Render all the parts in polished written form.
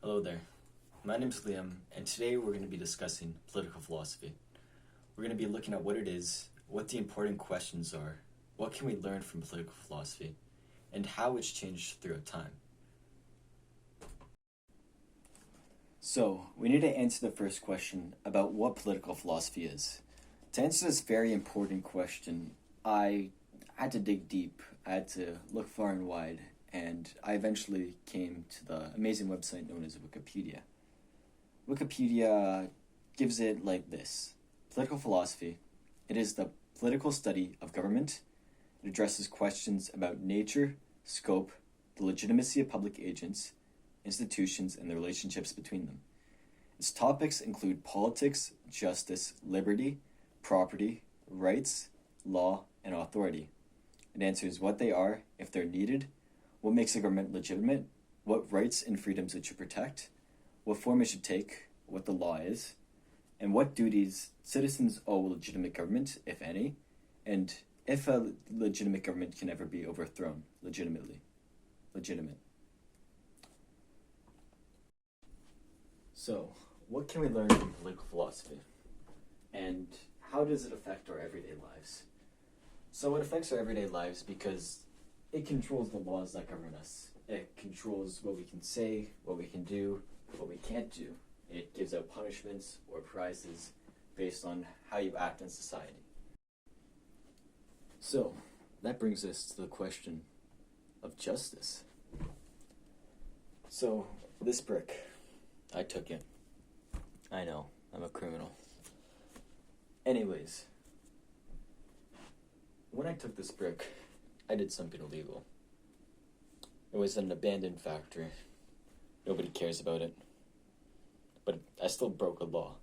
Hello there. My name is Liam, and today we're going to be discussing political philosophy. We're going to be looking at what it is, what the important questions are, what can we learn from political philosophy, and how it's changed throughout time. So, we need to answer the first question about what political philosophy is. To answer this very important question, I had to dig deep, I had to look far and wide, and I eventually came to the amazing website known as Wikipedia. Wikipedia gives it like this. Political philosophy. It is the political study of government. It addresses questions about nature, scope, the legitimacy of public agents, institutions, and the relationships between them. Its topics include politics, justice, liberty, property, rights, law, and authority. It answers what they are, if they're needed, what makes a government legitimate, what rights and freedoms it should protect, what form it should take, what the law is, and what duties citizens owe a legitimate government, if any, and if a legitimate government can ever be overthrown legitimately. Legitimate. So, what can we learn from political philosophy? And how does it affect our everyday lives? So it affects our everyday lives because it controls the laws that govern us. It controls what we can say, what we can do, what we can't do. It gives out punishments or prizes based on how you act in society. So, that brings us to the question of justice. So, this brick, I took it. I know, I'm a criminal. Anyways, when I took this brick, I did something illegal. It was an abandoned factory. Nobody cares about it. But I still broke a law.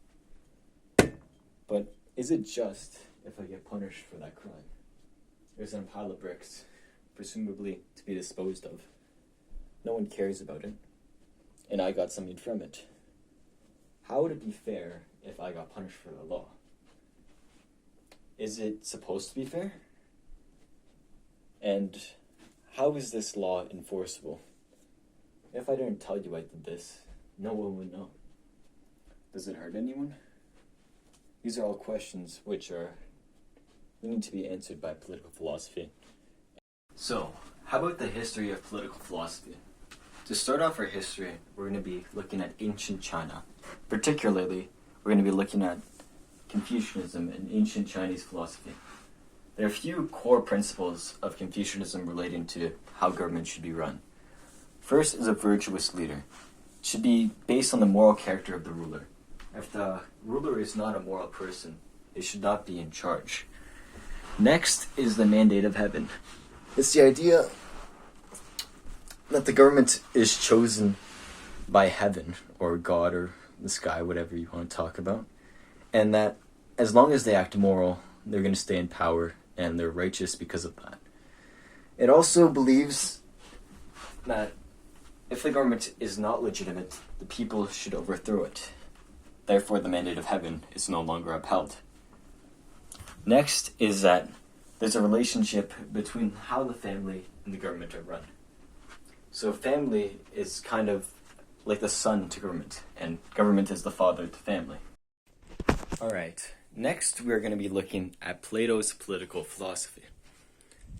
But is it just if I get punished for that crime? There's a pile of bricks, presumably to be disposed of. No one cares about it. And I got something from it. How would it be fair if I got punished for the law? Is it supposed to be fair? And how is this law enforceable? If I didn't tell you I did this, no one would know. Does it hurt anyone? These are all questions which need to be answered by political philosophy. So, how about the history of political philosophy? To start off our history, we're going to be looking at ancient China. Particularly, we're going to be looking at Confucianism and ancient Chinese philosophy. There are a few core principles of Confucianism relating to how government should be run. First is a virtuous leader. It should be based on the moral character of the ruler. If the ruler is not a moral person, it should not be in charge. Next is the mandate of heaven. It's the idea that the government is chosen by heaven, or God, or the sky, whatever you want to talk about, and that as long as they act moral, they're going to stay in power, and they're righteous because of that. It also believes that if the government is not legitimate, the people should overthrow it. Therefore, the mandate of heaven is no longer upheld. Next is that there's a relationship between how the family and the government are run. So family is kind of like the son to government, and government is the father to family. Alright, next we're going to be looking at Plato's political philosophy.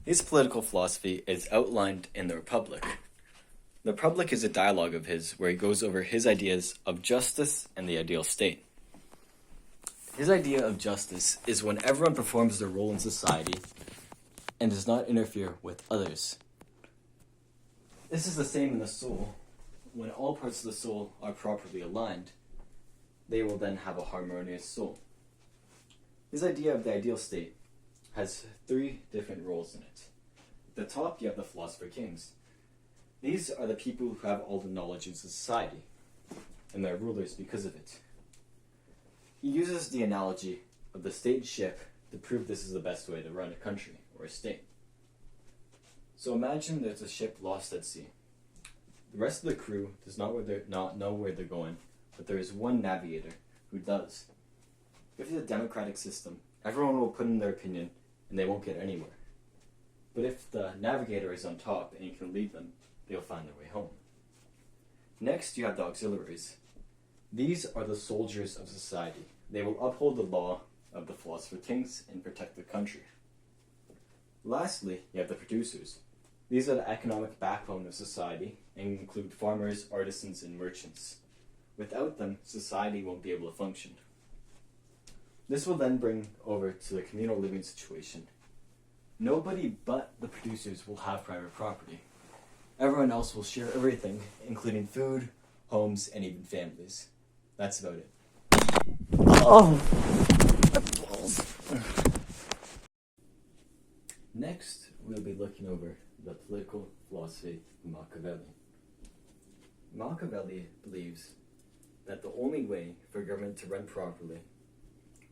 His political philosophy is outlined in The Republic. The Republic is a dialogue of his where he goes over his ideas of justice and the ideal state. His idea of justice is when everyone performs their role in society and does not interfere with others. This is the same in the soul. When all parts of the soul are properly aligned, they will then have a harmonious soul. His idea of the ideal state has three different roles in it. At the top, you have the philosopher kings. These are the people who have all the knowledge in society, and they're rulers because of it. He uses the analogy of the state ship to prove this is the best way to run a country or a state. So imagine there's a ship lost at sea. The rest of the crew does not know where they're going, but there is one navigator who does. If it's a democratic system, everyone will put in their opinion and they won't get anywhere. But if the navigator is on top and can lead them, they'll find their way home. Next, you have the auxiliaries. These are the soldiers of society. They will uphold the law of the philosopher kings and protect the country. Lastly, you have the producers. These are the economic backbone of society and include farmers, artisans, and merchants. Without them, society won't be able to function. This will then bring over to the communal living situation. Nobody but the producers will have private property. Everyone else will share everything, including food, homes, and even families. That's about it. Oh, my balls. Next, we'll be looking over the political philosophy of Machiavelli. Machiavelli believes that the only way for government to run properly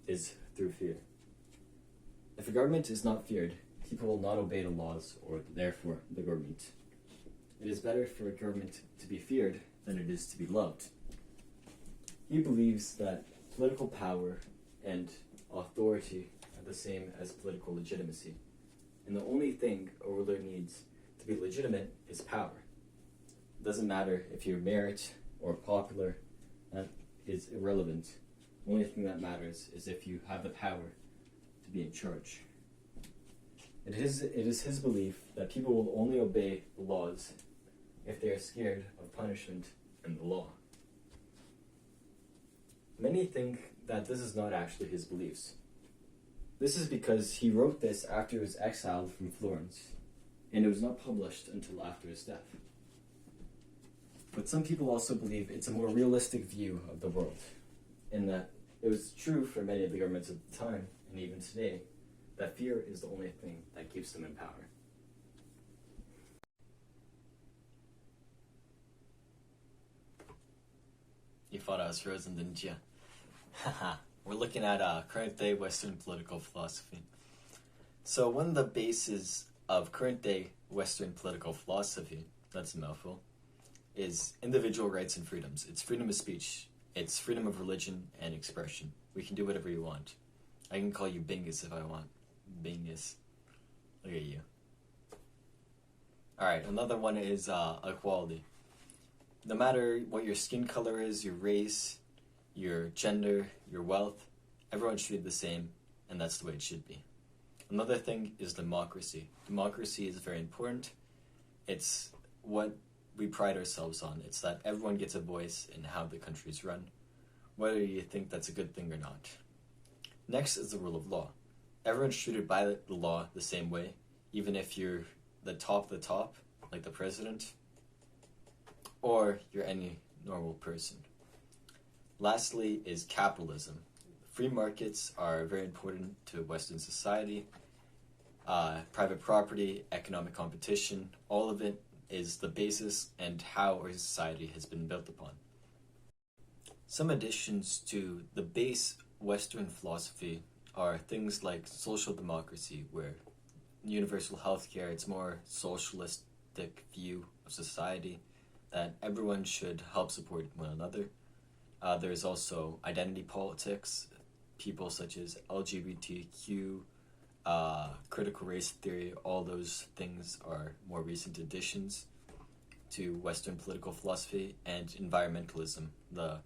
is through fear. If a government is not feared, people will not obey the laws or therefore the government. It is better for a government to be feared than it is to be loved. He believes that political power and authority are the same as political legitimacy, and the only thing a ruler needs to be legitimate is power. It doesn't matter if you're merit or popular, that is irrelevant. The only thing that matters is if you have the power to be in charge. It is his belief that people will only obey the laws if they are scared of punishment and the law. Many think that this is not actually his beliefs. This is because he wrote this after he was exiled from Florence, and it was not published until after his death. But some people also believe it's a more realistic view of the world, in that it was true for many of the governments at the time, and even today, that fear is the only thing that keeps them in power. You thought I was frozen, didn't you? Haha. We're looking at current day Western political philosophy. So one of the bases of current day Western political philosophy, that's a mouthful, is individual rights and freedoms. It's freedom of speech. It's freedom of religion and expression. We can do whatever you want. I can call you Bingus if I want. Bingus. Look at you. Alright, another one is equality. No matter what your skin color is, your race, your gender, your wealth, everyone's treated the same, and that's the way it should be. Another thing is democracy. Democracy is very important. It's what we pride ourselves on. It's that everyone gets a voice in how the country's run, whether you think that's a good thing or not. Next is the rule of law. Everyone's treated by the law the same way, even if you're the top of the top, like the president, or you're any normal person. Lastly is capitalism. Free markets are very important to Western society. Private property, economic competition, all of it is the basis and how our society has been built upon. Some additions to the base Western philosophy are things like social democracy, where universal healthcare, it's more socialistic view of society, that everyone should help support one another. There's also identity politics, people such as LGBTQ, critical race theory, all those things are more recent additions to Western political philosophy, and environmentalism, the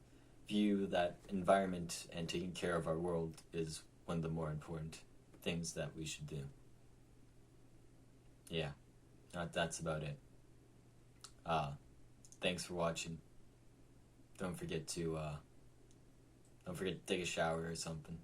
view that environment and taking care of our world is one of the more important things that we should do. Yeah, that's about it. Thanks for watching. Don't forget to take a shower or something.